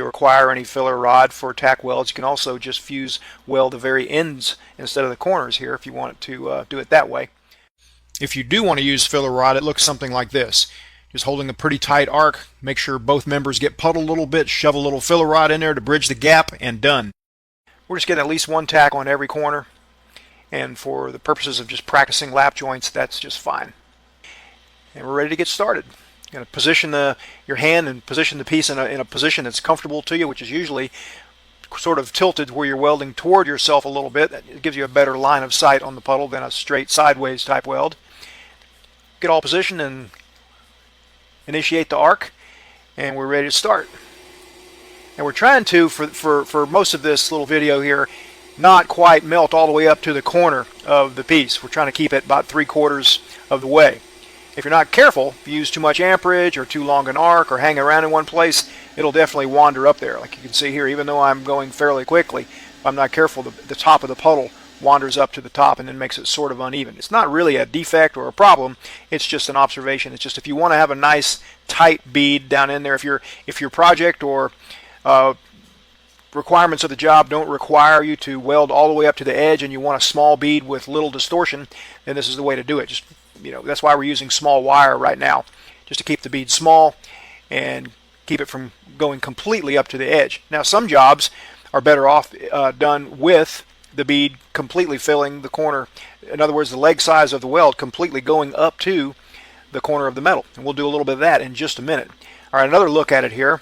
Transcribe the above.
require any filler rod for tack welds. You can also just fuse weld the very ends instead of the corners here if you want to do it that way. If you do want to use filler rod, it looks something like this. Just holding a pretty tight arc, make sure both members get puddled a little bit, shove a little filler rod in there to bridge the gap, and done. We're just getting at least one tack on every corner, and for the purposes of just practicing lap joints, that's just fine. And we're ready to get started. You're going to position your hand and position the piece in a position that's comfortable to you, which is usually sort of tilted where you're welding toward yourself a little bit. That gives you a better line of sight on the puddle than a straight sideways type weld. Get all positioned and initiate the arc, and we're ready to start. And we're trying to, for most of this little video here, not quite melt all the way up to the corner of the piece. We're trying to keep it about 3/4 of the way. If you're not careful, if you use too much amperage or too long an arc or hang around in one place, it'll definitely wander up there. Like you can see here, even though I'm going fairly quickly, if I'm not careful, the top of the puddle wanders up to the top and then makes it sort of uneven. It's not really a defect or a problem, it's just an observation. It's just if you want to have a nice tight bead down in there, if your project or requirements of the job don't require you to weld all the way up to the edge and you want a small bead with little distortion, then this is the way to do it. Just, that's why we're using small wire right now, just to keep the bead small and keep it from going completely up to the edge. Now some jobs are better off done with the bead completely filling the corner. In other words, the leg size of the weld completely going up to the corner of the metal. And we'll do a little bit of that in just a minute. All right, another look at it here.